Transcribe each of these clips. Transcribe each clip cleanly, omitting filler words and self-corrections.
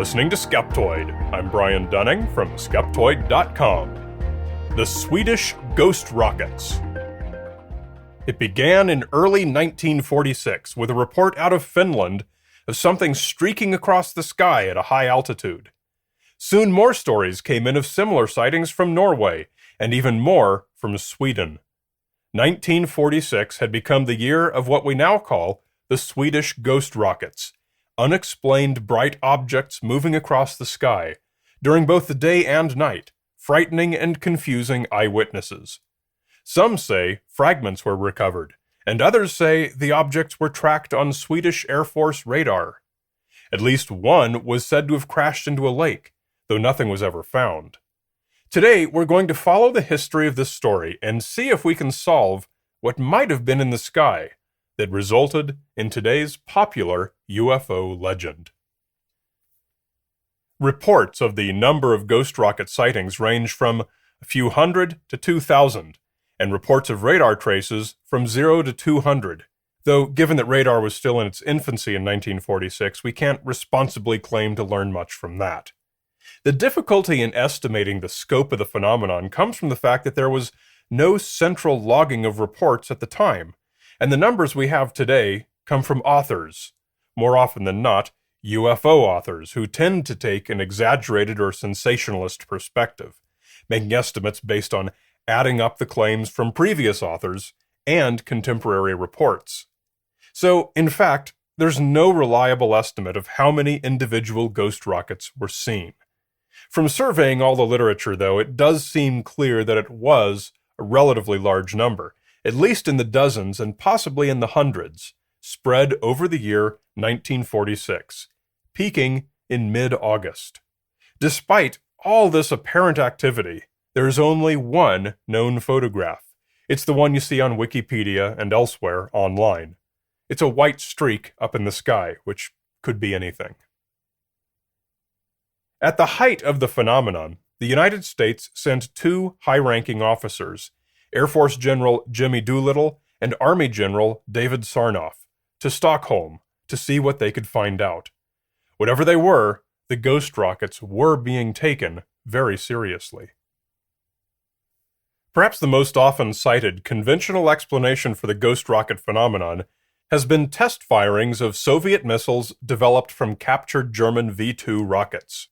listening to Skeptoid. I'm Brian Dunning from Skeptoid.com. The Swedish Ghost Rockets. It began in early 1946 with a report out of Finland of something streaking across the sky at a high altitude. Soon more stories came in of similar sightings from Norway, and even more from Sweden. 1946 had become the year of what we now call the Swedish Ghost Rockets, unexplained bright objects moving across the sky, during both the day and night, frightening and confusing eyewitnesses. Some say fragments were recovered, and others say the objects were tracked on Swedish Air Force radar. At least one was said to have crashed into a lake, though nothing was ever found. Today, we're going to follow the history of this story and see if we can solve what might have been in the sky that resulted in today's popular UFO legend. Reports of the number of ghost rocket sightings range from a few hundred to 2,000, and reports of radar traces from 0 to 200, though given that radar was still in its infancy in 1946, we can't responsibly claim to learn much from that. The difficulty in estimating the scope of the phenomenon comes from the fact that there was no central logging of reports at the time, and the numbers we have today come from authors, more often than not, UFO authors who tend to take an exaggerated or sensationalist perspective, making estimates based on adding up the claims from previous authors and contemporary reports. So, in fact, there's no reliable estimate of how many individual ghost rockets were seen. From surveying all the literature, though, it does seem clear that it was a relatively large number, at least in the dozens and possibly in the hundreds, spread over the year 1946, peaking in mid-August. Despite all this apparent activity, there is only one known photograph. It's the one you see on Wikipedia and elsewhere online. It's a white streak up in the sky, which could be anything. At the height of the phenomenon, the United States sent two high-ranking officers, Air Force General Jimmy Doolittle and Army General David Sarnoff, to Stockholm to see what they could find out. Whatever they were, the ghost rockets were being taken very seriously. Perhaps the most often cited conventional explanation for the ghost rocket phenomenon has been test firings of Soviet missiles developed from captured German V-2 rockets.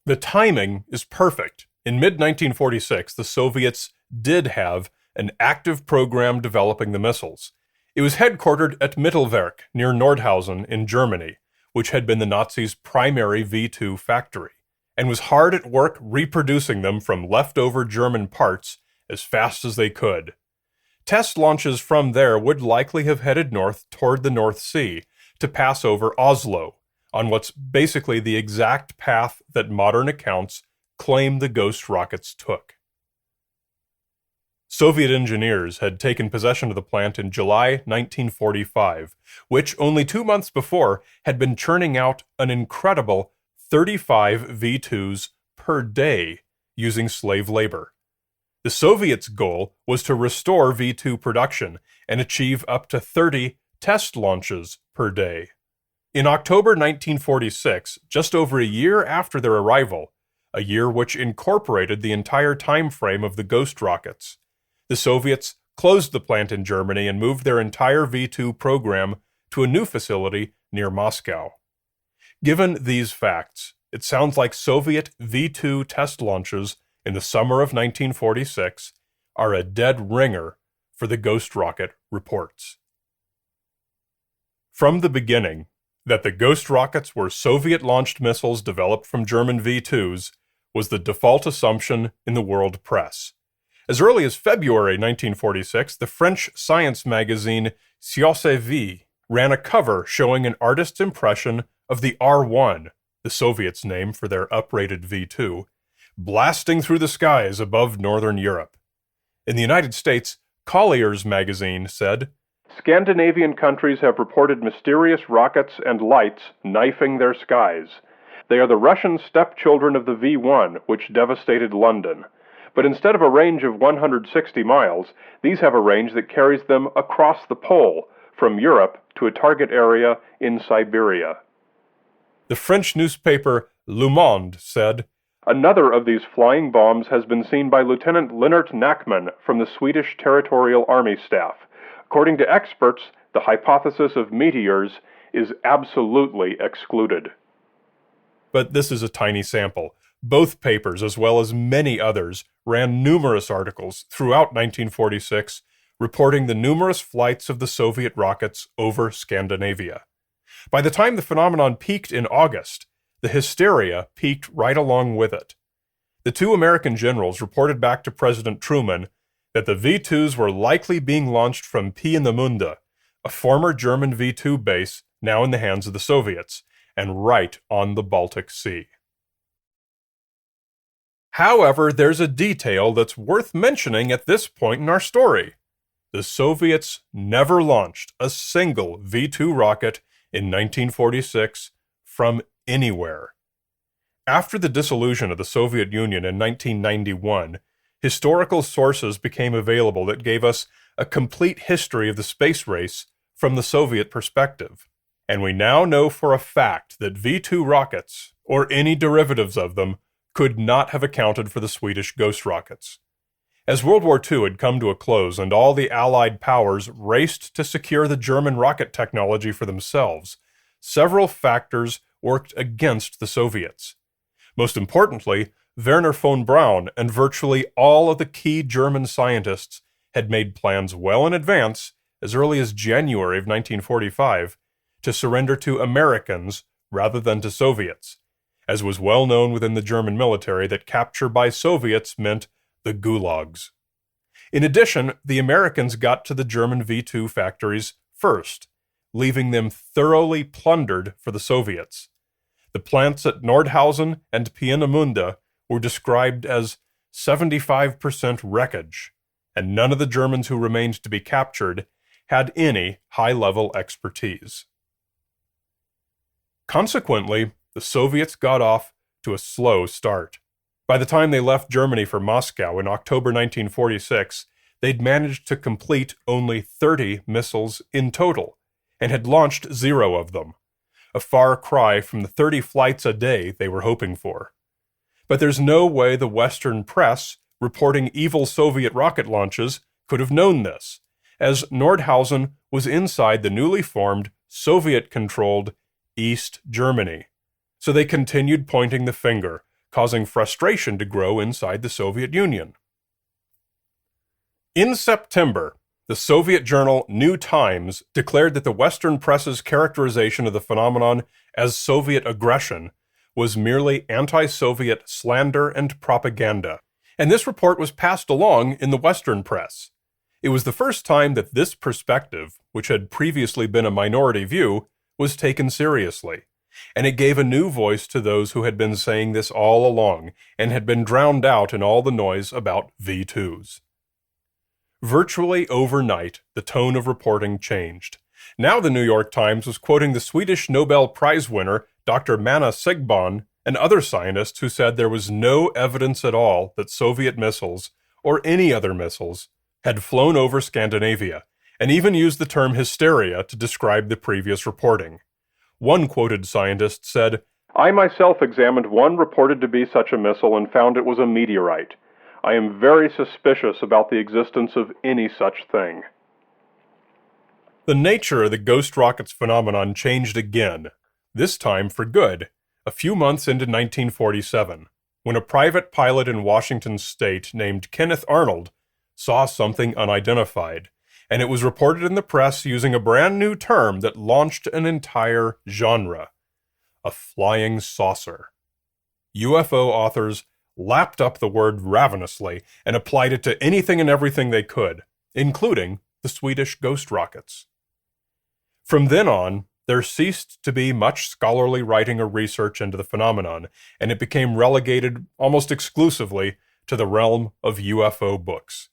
The timing is perfect. In mid-1946, the Soviets did have an active program developing the missiles. It was headquartered at Mittelwerk near Nordhausen in Germany, which had been the Nazis' primary V-2 factory, and was hard at work reproducing them from leftover German parts as fast as they could. Test launches from there would likely have headed north toward the North Sea to pass over Oslo, on what's basically the exact path that modern accounts claim the ghost rockets took. Soviet engineers had taken possession of the plant in July 1945, which only 2 months before had been churning out an incredible 35 V-2s per day using slave labor. The Soviets' goal was to restore V-2 production and achieve up to 30 test launches per day. In October 1946, just over a year after their arrival, a year which incorporated the entire time frame of the ghost rockets, the Soviets closed the plant in Germany and moved their entire V-2 program to a new facility near Moscow. Given these facts, it sounds like Soviet V-2 test launches in the summer of 1946 are a dead ringer for the ghost rocket reports. From the beginning, that the ghost rockets were Soviet-launched missiles developed from German V-2s was the default assumption in the world press. As early as February 1946, the French science magazine Sciences Vie ran a cover showing an artist's impression of the R-1, the Soviets' name for their uprated V-2, blasting through the skies above northern Europe. In the United States, Collier's magazine said, "Scandinavian countries have reported mysterious rockets and lights knifing their skies. They are the Russian stepchildren of the V-1, which devastated London. But instead of a range of 160 miles, these have a range that carries them across the pole, from Europe to a target area in Siberia." The French newspaper Le Monde said, "Another of these flying bombs has been seen by Lieutenant Lennart Nackman from the Swedish Territorial Army Staff. According to experts, the hypothesis of meteors is absolutely excluded." But this is a tiny sample. Both papers, as well as many others, ran numerous articles throughout 1946 reporting the numerous flights of the Soviet rockets over Scandinavia. By the time the phenomenon peaked in August, the hysteria peaked right along with it. The two American generals reported back to President Truman that the V-2s were likely being launched from Peenemünde, a former German V-2 base now in the hands of the Soviets, and right on the Baltic Sea. However, there's a detail that's worth mentioning at this point in our story. The Soviets never launched a single V-2 rocket in 1946 from anywhere. After the dissolution of the Soviet Union in 1991, historical sources became available that gave us a complete history of the space race from the Soviet perspective. And we now know for a fact that V-2 rockets, or any derivatives of them, could not have accounted for the Swedish Ghost rockets. As World War II had come to a close and all the Allied powers raced to secure the German rocket technology for themselves, several factors worked against the Soviets. Most importantly, Werner von Braun and virtually all of the key German scientists had made plans well in advance, as early as January of 1945, to surrender to Americans rather than to Soviets, as was well known within the German military that capture by Soviets meant the gulags. In addition, the Americans got to the German V-2 factories first, leaving them thoroughly plundered for the Soviets. The plants at Nordhausen and Peenemünde were described as 75% wreckage, and none of the Germans who remained to be captured had any high-level expertise. Consequently, the Soviets got off to a slow start. By the time they left Germany for Moscow in October 1946, they'd managed to complete only 30 missiles in total, and had launched 0 of them, a far cry from the 30 flights a day they were hoping for. But there's no way the Western press, reporting evil Soviet rocket launches, could have known this, as Nordhausen was inside the newly formed, Soviet-controlled East Germany. So they continued pointing the finger, causing frustration to grow inside the Soviet Union. In September, the Soviet journal New Times declared that the Western press's characterization of the phenomenon as Soviet aggression was merely anti-Soviet slander and propaganda, and this report was passed along in the Western press. It was the first time that this perspective, which had previously been a minority view, was taken seriously, and it gave a new voice to those who had been saying this all along and had been drowned out in all the noise about V-2s. Virtually overnight, the tone of reporting changed. Now the New York Times was quoting the Swedish Nobel Prize winner Dr. Manne Segbahn and other scientists who said there was no evidence at all that Soviet missiles, or any other missiles, had flown over Scandinavia, and even used the term hysteria to describe the previous reporting. One quoted scientist said, "I myself examined one reported to be such a missile and found it was a meteorite. I am very suspicious about the existence of any such thing." The nature of the ghost rockets phenomenon changed again, this time for good, a few months into 1947, when a private pilot in Washington state named Kenneth Arnold saw something unidentified, and it was reported in the press using a brand new term that launched an entire genre: a flying saucer. UFO authors lapped up the word ravenously and applied it to anything and everything they could, including the Swedish ghost rockets. From then on, there ceased to be much scholarly writing or research into the phenomenon, and it became relegated almost exclusively to the realm of UFO books.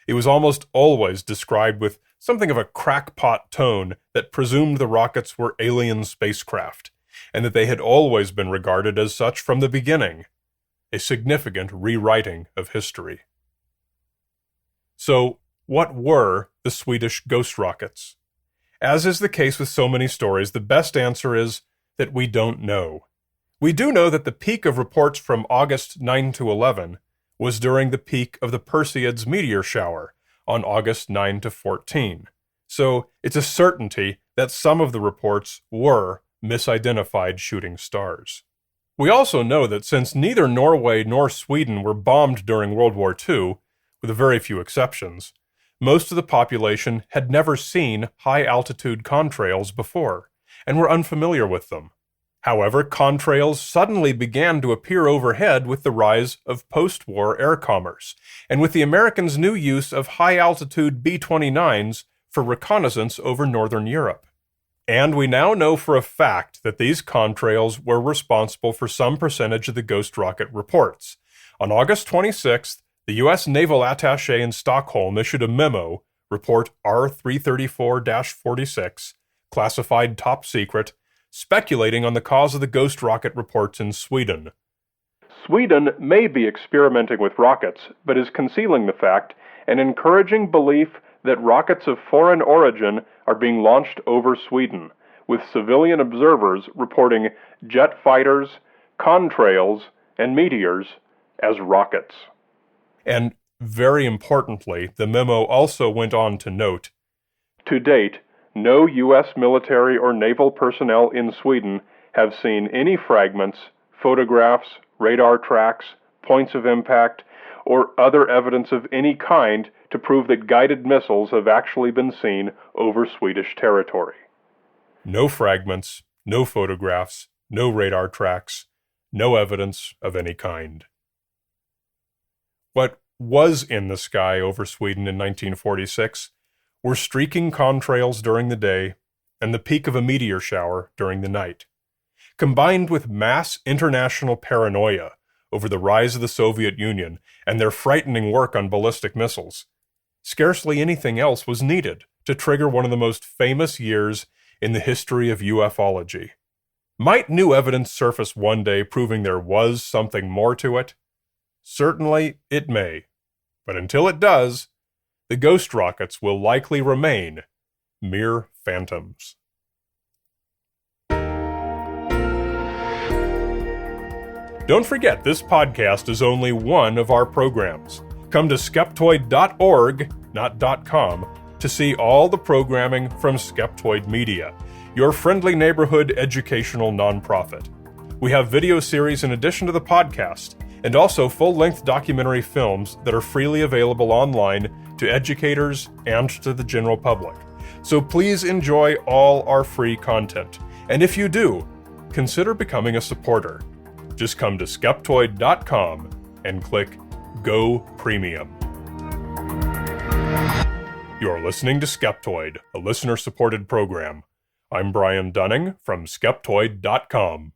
It was almost always described with something of a crackpot tone that presumed the rockets were alien spacecraft, and that they had always been regarded as such from the beginning, a significant rewriting of history. So, what were the Swedish ghost rockets? As is the case with so many stories, the best answer is that we don't know. We do know that the peak of reports from August 9 to 11 was during the peak of the Perseids meteor shower on August 9 to 14. So it's a certainty that some of the reports were misidentified shooting stars. We also know that since neither Norway nor Sweden were bombed during World War II, with very few exceptions, most of the population had never seen high-altitude contrails before, and were unfamiliar with them. However, contrails suddenly began to appear overhead with the rise of post-war air commerce, and with the Americans' new use of high-altitude B-29s for reconnaissance over northern Europe. And we now know for a fact that these contrails were responsible for some percentage of the ghost rocket reports. On August 26th, the U.S. Naval Attaché in Stockholm issued a memo, Report R-334-46, classified top secret, speculating on the cause of the ghost rocket reports in Sweden. Sweden may be experimenting with rockets, but is concealing the fact and encouraging belief that rockets of foreign origin are being launched over Sweden, with civilian observers reporting jet fighters, contrails, and meteors as rockets. And very importantly, the memo also went on to note, to date, no U.S. military or naval personnel in Sweden have seen any fragments, photographs, radar tracks, points of impact, or other evidence of any kind to prove that guided missiles have actually been seen over Swedish territory. No fragments, no photographs, no radar tracks, no evidence of any kind. What was in the sky over Sweden in 1946 were streaking contrails during the day and the peak of a meteor shower during the night. Combined with mass international paranoia over the rise of the Soviet Union and their frightening work on ballistic missiles, scarcely anything else was needed to trigger one of the most famous years in the history of ufology. Might new evidence surface one day proving there was something more to it? Certainly it may. But until it does, the ghost rockets will likely remain mere phantoms. Don't forget, this podcast is only one of our programs. Come to Skeptoid.org, not .com, to see all the programming from Skeptoid Media, your friendly neighborhood educational nonprofit. We have video series in addition to the podcast, and also full-length documentary films that are freely available online to educators and to the general public. So please enjoy all our free content. And if you do, consider becoming a supporter. Just come to Skeptoid.com and click Go Premium. You're listening to Skeptoid, a listener-supported program. I'm Brian Dunning from Skeptoid.com.